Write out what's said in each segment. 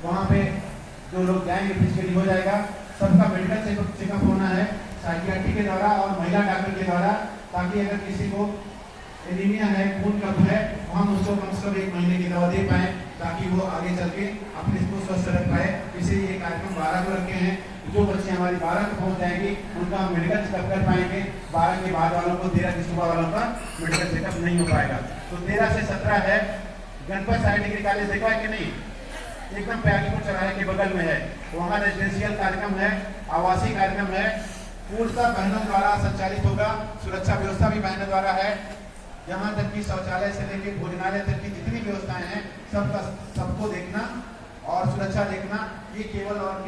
वहाँ पे जो लोग जाएंगे फिजिकली हो जाएगा। सबका मेडिकल चेकअप होना है साइकियाट्रिस्ट के द्वारा और महिला डॉक्टर के द्वारा, ताकि अगर किसी को एनीमिया है, खून कम है, हम उसको कम से कम 1 महीने की दवा दे पाए, ताकि वो आगे चल के अपने को स्वस्थ रख पाए। इसलिए ये कार्यक्रम 12 को रखे हैं। जो बच्चे हमारी 12 को पहुँच जाएंगी उनका हम मेडिकल चेकअप कर पाएंगे। 12 के बाद वालों को, 13 की सुबह वालों का मेडिकल चेकअप नहीं हो पाएगा। तो 13 से 17 है गणपत साइड डिग्री कॉलेज, देखा है कि नहीं? एकदम प्यारीपुर चौराहे के बगल में है। वहाँ रेजिडेंशियल कार्यक्रम है, आवासीय कार्यक्रम है, पूर्णतः बहनों द्वारा संचालित होगा। सुरक्षा व्यवस्था भी बहनों द्वारा है। यहाँ तक कि शौचालय से लेकर भोजनालय तक की जितनी व्यवस्थाएं हैं सबको देखना और सुरक्षा देखना, ये केवल और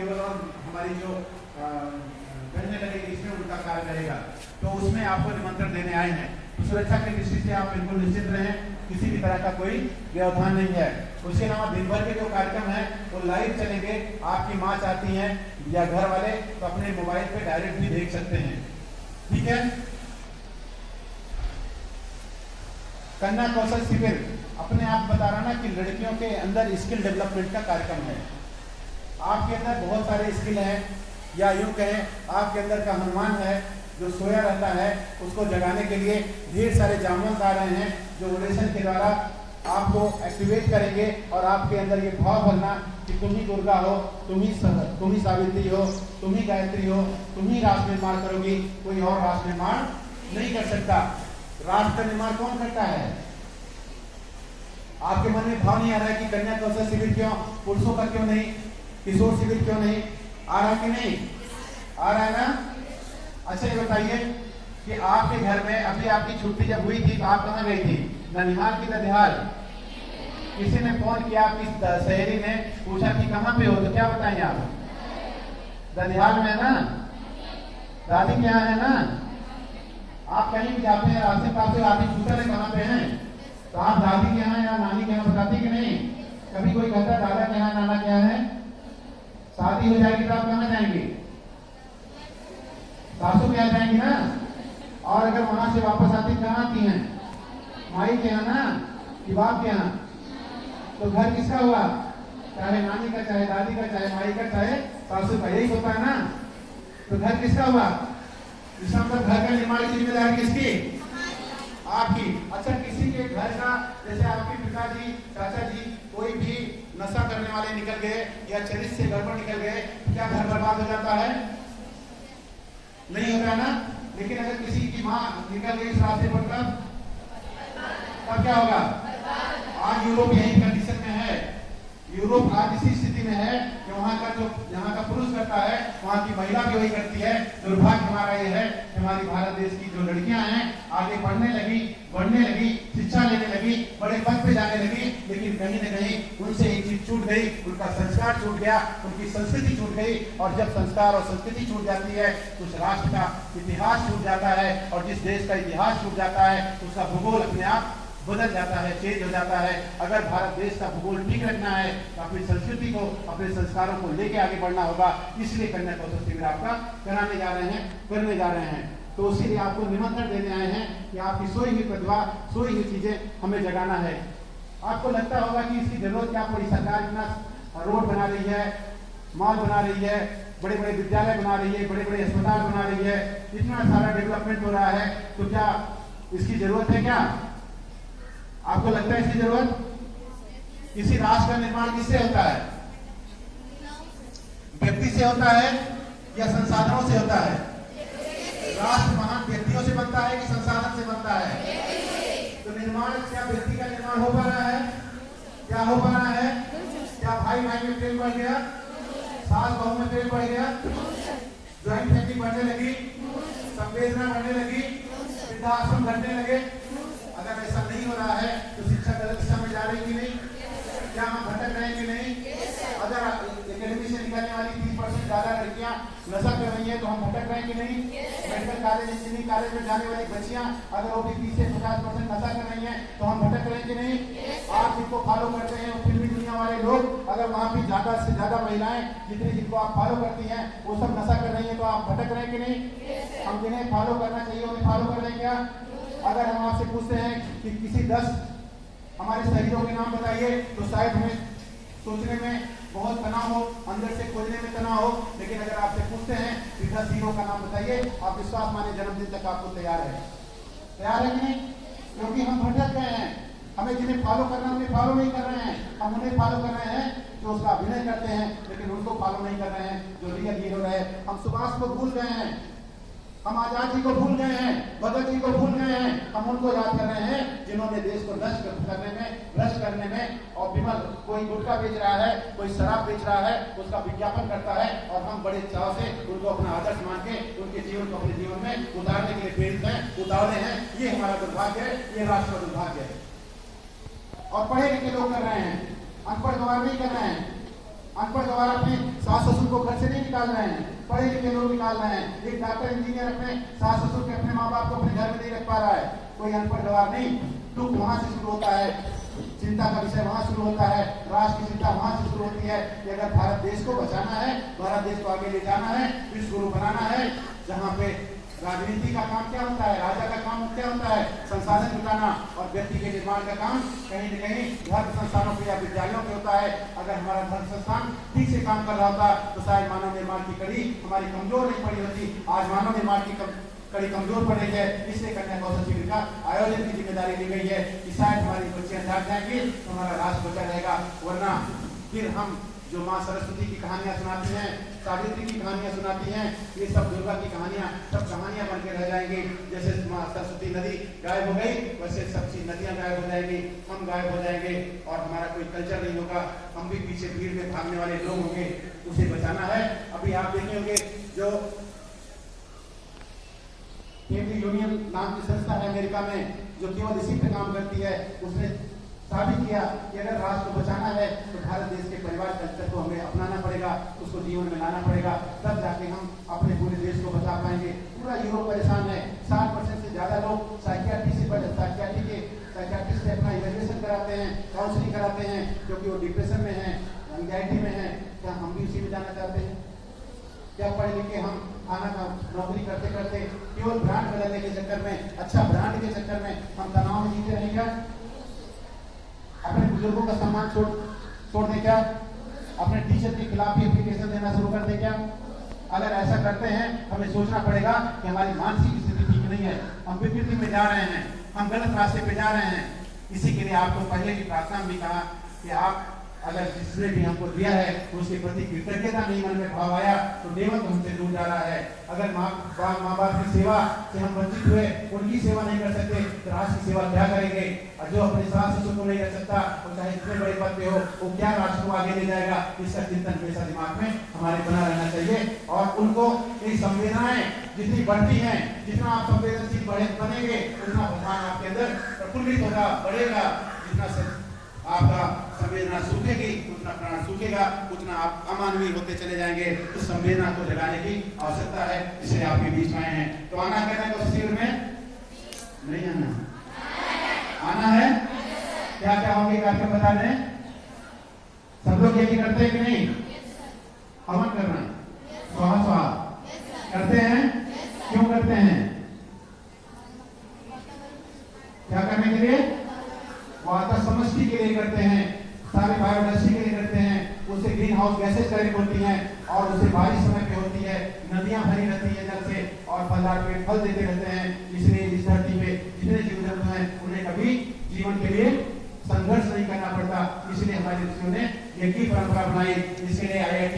हमारी जो करने लगेगी इसमें उनका कार्य रहेगा। तो उसमें आपको निमंत्रण देने आए हैं। तो सुरक्षा की दृष्टि से आप बिल्कुल निश्चित रहें, किसी भी तरह का कोई व्यवधान नहीं है। उसके अलावा दिन भर के जो कार्यक्रम है वो लाइव चलेंगे। आपकी माँ चाहती हैं या घर वाले तो अपने मोबाइल पे डायरेक्ट भी देख सकते हैं। ठीक है। कन्या कौशल शिविर अपने आप बता रहा ना कि लड़कियों के अंदर स्किल डेवलपमेंट का कार्यक्रम है। आपके अंदर बहुत सारे स्किल हैं, या यूं कहें आपके अंदर का हनुमान है जो सोया रहता है, उसको जगाने के लिए ढेर सारे जामुन आ रहे हैं जो ओरेशन के द्वारा आपको एक्टिवेट करेंगे और आपके अंदर ये भाव भरना कि तुम ही दुर्गा हो, तुम ही सावित्री हो, तुम ही गायत्री हो, तुम ही राष्ट्र निर्माण करोगी, कोई और राष्ट्र निर्माण नहीं कर सकता। राष्ट्र निर्माण कौन करता है? आपके मन में भाव नहीं आ रहा है कि कन्या कौशल शिविर क्यों, पुरुषों का क्यों नहीं, किशोर शिविर क्यों नहीं? आ रहा कि नहीं? आ रहा है ना? अच्छा, ये बताइए कि आपके घर में अभी आपकी छुट्टी जब हुई थी तो आप कहाँ गई थी? ननिहाल की ददिहाल? किसी ने फोन किया, आपकी सहेली ने पूछा कि कहाँ पे हो, तो क्या बताएं आप? ददिहाल में है ना? दादी के यहाँ है ना? आप कहीं भी जाते हैं रास्ते पास आदमी पूछता है कहाँ पे हैं, तो आप दादी के यहाँ या नानी के यहाँ बताती कि नहीं? कभी कोई कहता है दादा के यहाँ, नाना के यहाँ है? शादी हो जाएगी तो आप कहाँ जाएंगे? सासू के यहाँ जाएंगी ना? और अगर वहां से वापस आती कहाँ आती हैं? माई के यहाँ ना, कि बाप के यहाँ? तो घर किसका हुआ? चाहे नानी का, चाहे दादी का, चाहे माई का, चाहे सासू का, यही होता है ना? तो घर किसका हुआ? इसका मतलब घर का निर्माण की जिम्मेदारी किसकी? आपकी। अच्छा, किसी के घर का, जैसे आपके पिताजी, चाचा जी कोई भी नशा करने वाले निकल गए या चरित्र से गड़बड़ निकल गए, क्या घर बर्बाद हो जाता है? नहीं होता है ना? लेकिन अगर किसी की माँ निकल गई इस रास्ते पर, तब क्या होगा? आज यूरोप यही कंडीशन में है। यूरोप आज इसी स्थिति में है कि यहाँ का पुरुष करता है, वहाँ की महिला भी वही करती है। दुर्भाग्य हमारा ये है कि हमारी भारत देश की जो लड़कियां हैं आगे बढ़ने लगी, शिक्षा लेने लगी, बड़े पद पे जाने लगी, लेकिन कहीं न कहीं उनसे एक चीज छूट गई, उनका संस्कार छूट गया, उनकी संस्कृति छूट गई। और जब संस्कार और संस्कृति छूट जाती है तो उस राष्ट्र का इतिहास छूट जाता है, और जिस देश का इतिहास छूट जाता है उसका भूगोल अपने आप बदल जाता है, चेंज हो जाता है। अगर भारत देश का भूगोल ठीक रखना है तो अपनी संस्कृति को, अपने संस्कारों को लेके आगे बढ़ना होगा। इसलिए कन्या कौशल शिविर आपका करने जा रहे हैं। तो उसी लिए आपको निमंत्रण देने आए हैं कि आपकी सोई हुई प्रतिभा, सोई हुई चीजें हमें जगाना है। आपको लगता होगा कि इसकी जरूरत क्या पड़ी? सरकार इतना रोड बना रही है, मॉल बना रही है, बड़े बड़े विद्यालय बना रही है, बड़े बड़े अस्पताल बना रही है, इतना सारा डेवलपमेंट हो रहा है, तो क्या इसकी जरूरत है? क्या आपको लगता है इसकी जरूरत? किसी राष्ट्र का निर्माण किससे होता है? व्यक्ति से होता है या संसाधनों से होता है? राष्ट्र महान व्यक्तियों से बनता है कि संसाधन से बनता है? तो निर्माण, क्या व्यक्ति का निर्माण हो पा रहा है? क्या हो पा रहा है? क्या भाई भाई में प्रेम बढ़ गया? सास बहू में प्रेम बढ़ गया? ज्वाइंट फैमिली बढ़ने लगी? संवेदना बढ़ने लगी? वृद्धाश्रम घटने लगे? अगर ऐसा नहीं हो रहा है तो शिक्षा गलत दिशा में जा रही कि नहीं? क्या हम भटक रहे हैं कि नहीं? अगर एकेडमी से निकलने वाली 30% ज्यादा लड़कियां नशा कर रही है तो हम भटक रहे हैं कि नहीं? मेडिकल कॉलेज, इंजीनियरिंग कॉलेज में जाने वाली बच्चियां अगर वो भी 30 से 50% नशा कर रही हैं तो हम भटक रहे हैं कि नहीं? आप जिनको फॉलो करते हैं फिल्मी दुनिया वाले लोग, अगर वहाँ भी ज्यादा से ज्यादा महिलाएं जिनको आप फॉलो करती हैं वो सब नशा कर रही है तो आप भटक रहे हैं कि नहीं? हम जिन्हें फॉलो करना चाहिए उन्हें फॉलो कर रहे हैं क्या? अगर हम आपसे पूछते हैं कि किसी 10 हमारे शहीदों के नाम बताइए तो शायद हमें सोचने में बहुत तनाव हो, अंदर से खोजने में तनाव हो, लेकिन अगर आपसे पूछते हैं कि 10 हीरो का नाम बताइए, आप विश्वास माने जन्मदिन तक आपको तैयार है कि नहीं? क्योंकि हम भटक गए हैं। हमें जिन्हें फॉलो करना उन्हें फॉलो नहीं कर रहे हैं, हम उन्हें फॉलो कर रहे हैं जो उसका अभिनय करते हैं, लेकिन उनको फॉलो नहीं कर रहे हैं जो रियल हीरो है। हम सुभाष को भूल गए हैं, हम आजाद जी को भूल गए हैं, भगत जी को भूल गए हैं। हम उनको याद कर रहे हैं जिन्होंने देश को नष्ट करने में, भ्रष्ट करने में, और विमल कोई गुटखा बेच रहा है, कोई शराब बेच रहा है, उसका विज्ञापन करता है, और हम बड़े चाव से उनको अपना आदर्श मान के उनके जीवन को अपने जीवन में उतारने के लिए प्रेरित हैं, उतारने हैं। ये हमारा दुर्भाग्य है, ये राष्ट्र का दुर्भाग्य है। और पढ़े लिखे लोग कर रहे हैं, अनपढ़ गवार नहीं कर रहे हैं। अनपढ़ गवार अपने सास ससुर को घर से नहीं निकाल रहे हैं, पढ़े लिखे लोग निकाल रहे हैं। एक डॉक्टर इंजीनियर अपने सास ससुर के, अपने माँ बाप को अपने घर में नहीं रख पा रहा है, कोई अनपढ़ गवार नहीं। दुख वहां से शुरू होता है, चिंता का विषय वहां शुरू होता है, राष्ट्र की चिंता वहां से शुरू होती है कि अगर भारत देश को बचाना है, भारत देश को आगे ले जाना है, विश्व गुरु बनाना है, जहाँ पे राजनीति का काम क्या होता है, राजा का काम क्या होता है, संसाधन जुटाना, और व्यक्ति के निर्माण का काम कहीं न कहीं धर्म संस्थानों पे या विद्यालयों पे होता है। अगर हमारा धर्म संस्थान ठीक से काम कर रहा होता तो शायद मानव निर्माण की कड़ी हमारी कमजोर नहीं पड़ी होती। आज मानव निर्माण की कड़ी कमजोर पड़ रही है, इसलिए कन्या कौशल शिविर का आयोजन की जिम्मेदारी ली गई है कि शायद हमारी बच्चियां जाग जाएंगी तो हमारा राष्ट्र बचा रहेगा। वरना फिर हम जो माँ सरस्वती की कहानियां सुनाती हैं, सावित्री की कहानियां सुनाती हैं, ये सब दुर्गा की कहानियां, सब कहानियां बन के रह जाएंगी। जैसे माँ सरस्वती नदी गायब हो गई, वैसे सब चीज नदियां गायब हो जाएंगी, हम गायब हो जाएंगे, और हमारा कोई कल्चर नहीं होगा। हम भी पीछे भीड़ में भागने वाले लोग होंगे, उसे बचाना है। अभी आप देखे होंगे जो केंद्रीय यूनियन नाम की संस्था है अमेरिका में, जो केवल इसी पे काम करती है, उसने साबित किया कि अगर राष्ट्र को बचाना है तो भारत देश के परिवार कल्चर को हमें अपनाना पड़ेगा, उसको जीवन में लाना पड़ेगा, तब जाके हम अपने पूरे देश को बचा पाएंगे। पूरा यूरोप परेशान है, 60% से ज्यादा लोग साइकियाट्रिस्ट से अपना इवैल्यूएशन कराते हैं, काउंसलिंग कराते हैं, क्योंकि वो डिप्रेशन में है, एंग्जाइटी में है। क्या हम भी उसी में जाना चाहते हैं? क्या पढ़े लिखे हम खाना का नौकरी करते करते केवल ब्रांड बदलने के चक्कर में, अच्छा ब्रांड के चक्कर में हम तनाव में जीते रहें? क्या अपने बुजुर्गों का सम्मान छोड़ दे? क्या अपने टीचर के खिलाफ भी एप्लीकेशन देना शुरू कर दे? क्या अगर ऐसा करते हैं हमें सोचना पड़ेगा कि हमारी मानसिक स्थिति ठीक नहीं है, हम विकृति में जा रहे हैं, हम गलत रास्ते पे जा रहे हैं। इसी के लिए आपको पहले की प्रार्थना में भी कहा कि आप अगर जिसने भी हमको दिया है उसके प्रति कृतज्ञता नहीं मन में भाव आया तो नेमत हमसे दूर जा रहा है। अगर माँ बाप की सेवा से हम वंचित हुए, उनकी सेवा नहीं कर सकते तो राष्ट्र की सेवा क्या करेंगे? और जो अपने सास ससुर को नहीं कर सकता, वो चाहे जितने बड़े पद पे हो, वो क्या राष्ट्र को आगे ले जाएगा? इसका चिंतन हमेशा दिमाग में हमारे बना रहना चाहिए। और उनको ये संवेदनाएं जितनी बढ़ती हैं, जितना आप संवेदनशील बनेंगे, उतना भगवान आपके अंदर प्रफुल्लित होगा, बढ़ेगा। जितना आपका संवेदना सूखेगी उतना प्राण सूखेगा, उतना आप अमानवीय होते चले जाएंगे। तो संवेदना को जगाने की आवश्यकता है, इसलिए आपके बीच में आए हैं। तो आना कहना है तो शिविर में नहीं आना है। क्या क्या होंगे कार्यक्रम बता दें? सब लोग यही करते हैं कि नहीं? हवन करना, स्वाहा स्वाहा करते हैं। क्यों करते हैं? क्या करने के लिए? वातावरण समष्टि के लिए करते हैं, सारे बायोडाइवर्सिटी के लिए करते हैं। उससे ग्रीन हाउस गैसेज कलेक्ट होती हैं और उससे बारिश समय पे होती है, नदियां भरी रहती है जल से, और फलदार पेड़ फल देते रहते हैं। इसलिए इस धरती पे जितने जीव जंतु हैं उन्हें कभी जीवन के लिए संघर्ष नहीं करना पड़ता। इसलिए हमारे ऋषियों ने यज्ञ की परंपरा बनाई। इसके लिए IIT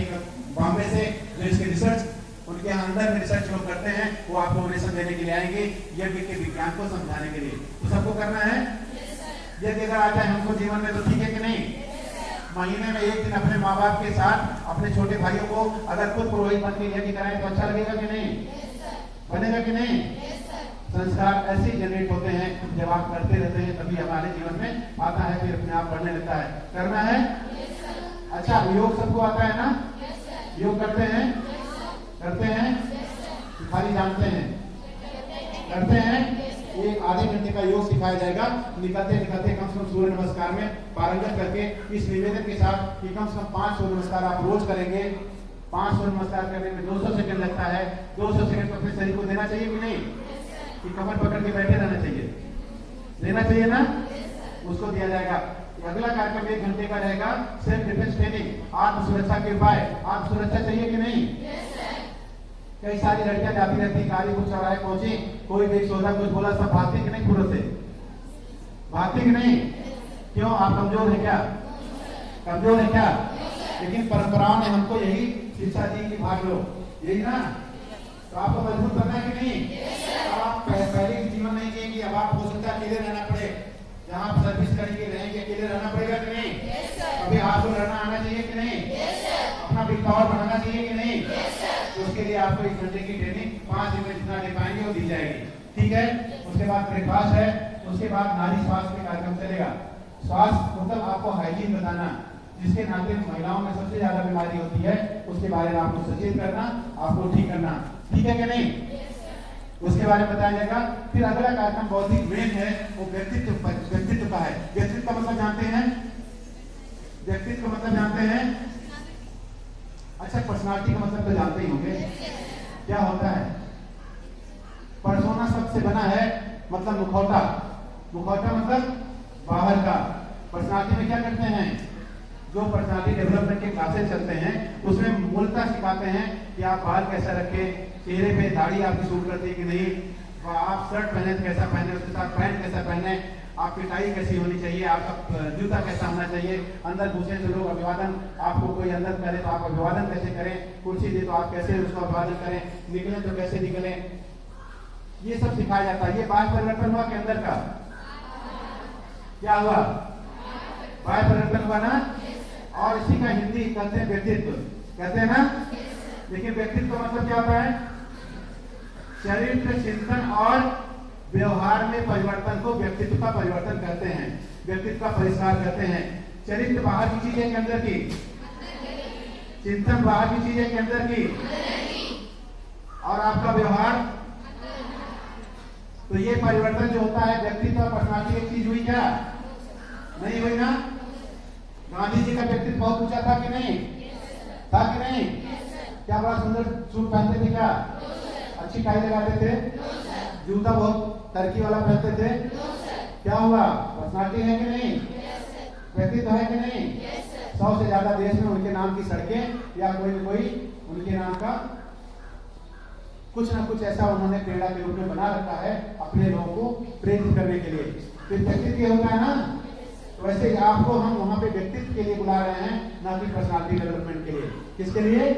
बॉम्बे से जो इसके रिसर्च उनके अंदर में रिसर्च लोग करते हैं, वो आपको डोनेशन देने के लिए आएंगे यज्ञ के विज्ञान को समझाने के लिए। तो सबको करना है। यदि अगर आता है हमको जीवन में तो ठीक है कि नहीं? महीने में एक दिन अपने माँ बाप के साथ अपने छोटे भाइयों को अगर खुद पुरोहित बन के यज्ञ कराएं तो अच्छा लगेगा कि नहीं? बनेगा कि नहीं? संस्कार ऐसे जनरेट होते हैं, जब आप करते रहते हैं तभी हमारे जीवन में आता है, फिर अपने आप बढ़ने लगता है। करना है। अच्छा, योग सबको आता है ना? योग करते हैं? करते हैं? खाली जानते हैं? करते हैं। एक आधे घंटे का योग सिखाया जाएगा। निकलते निकलते कम से कम सूर्य नमस्कार में पारंगत करके इस निवेदन के साथ कि कम से कम 5 सूर्य नमस्कार आप रोज करेंगे। 5 सूर्य नमस्कार करने में 200 सेकंड लगता है। 200 सेकंड अपने शरीर को देना चाहिए कि नहीं? कि कमर पकड़ के बैठे रहना चाहिए? देना चाहिए ना? उसको दिया जाएगा। अगला कार्यक्रम 1 घंटे का रहेगा सेल्फ डिफेंस ट्रेनिंग, आत्म सुरक्षा के उपाय। आत्म सुरक्षा चाहिए कि नहीं? कई सारी लड़कियां जाती रहती कालीपुर चौराहे पहुंची, कोई भी सोचा कुछ बोला, सब भागती कि नहीं? पूरे से भागती कि नहीं? क्यों? आप कमजोर है क्या? कमजोर है क्या? लेकिन परंपराओं ने हमको यही शिक्षा दी कि भाग लो, यही ना? तो आपको मजबूत करना है कि नहीं? तो आप पहले जीवन नहीं जिएंगे, अब आप हो सकता है अकेले रहना पड़े, जहाँ आप सर्विस करेंगे रहेंगे अकेले रहना पड़ेगा कि नहीं? अभी आपको लड़ना आना चाहिए कि नहीं? अपना बिग पावर बनाना चाहिए कि नहीं? तो उसके लिए आपको 1 घंटे की ट्रेनिंग 5 दिन में जितना दे पाएंगे वो दी जाएगी, ठीक है? उसके बाद ब्रेकफास्ट है, उसके बाद नारी स्वास्थ्य का कार्यक्रम चलेगा। स्वास्थ्य मतलब आपको हाइजीन बताना, जिसके नाते महिलाओं में सबसे ज्यादा बीमारी होती है, उसके बारे में आपको सचेत करना, आपको ठीक करना, ठीक है कि नहीं? उसके बारे में बताया जाएगा। फिर अगला कार्यक्रम बहुत ही मेन है, वो व्यक्तित्व का है। व्यक्तित्व का मतलब जानते हैं? व्यक्तित्व का मतलब जानते हैं? अच्छा, पर्सनालिटी का मतलब तो जानते ही होंगे, क्या होता है? पर्सोना शब्द से बना है, मतलब मुखौटा। मुखौटा मतलब बाहर का। पर्सनालिटी में क्या करते हैं? जो पर्सनालिटी डेवलपमेंट के क्लासेस चलते हैं उसमें मूलतः सिखाते हैं कि आप बाल कैसा रखें, चेहरे पे दाढ़ी आपकी सूट करती है कि नहीं, आप शर्ट पहने तो कैसा पहने, उसके साथ पैंट कैसा पहने, आपकी टाई कैसी होनी चाहिए, आपका जूता कैसा होना चाहिए, अंदर घुसे तो लोग अभिवादन, आपको कोई अंदर करे तो आप अभिवादन कैसे करें, कुर्सी दे तो आप कैसे उसको अभिवादन करें, निकले तो कैसे निकले, ये सब सिखाया जाता है। ये बाह्य परिवर्तन हुआ के अंदर का क्या हुआ? बाह्य परिवर्तन हुआ ना? और इसी का हिंदी कहते हैं व्यक्तित्व, कहते हैं ना? लेकिन व्यक्तित्व का मतलब क्या होता है? चरित्र, चिंतन और व्यवहार में परिवर्तन को व्यक्तित्व का परिवर्तन कहते हैं, व्यक्तित्व का परिष्कार कहते हैं। चरित्र बाहर की चीज है कि अंदर की? चिंतन बाहर की चीज है कि अंदर की? और आपका व्यवहार, तो ये परिवर्तन जो होता है व्यक्तित्व और पर्सनालिटी एक चीज हुई क्या? नहीं हुई ना? गांधी जी का व्यक्तित्व बहुत ऊंचा था कि नहीं? था कि नहीं? क्या बड़ा सुंदर सूट पहनते थे? क्या अच्छी टाई लगाते थे? जूता बहुत तरक्की वाला पहनते थे? क्या हुआ? पर्सनालिटी है कि नहीं? व्यक्तित्व है कि नहीं? 100 से ज्यादा देश में उनके नाम की सड़कें या कोई न कोई उनके नाम का कुछ ना कुछ ऐसा उन्होंने प्रेरणा के रूप में बना रखा है अपने लोगों को प्रेरित करने के लिए। फिर व्यक्तित्व होता है ना, तो वैसे आपको हम वहां पे व्यक्तित्व के लिए बुला रहे हैं, ना कि पर्सनालिटी डेवलपमेंट के लिए। किसके लिए?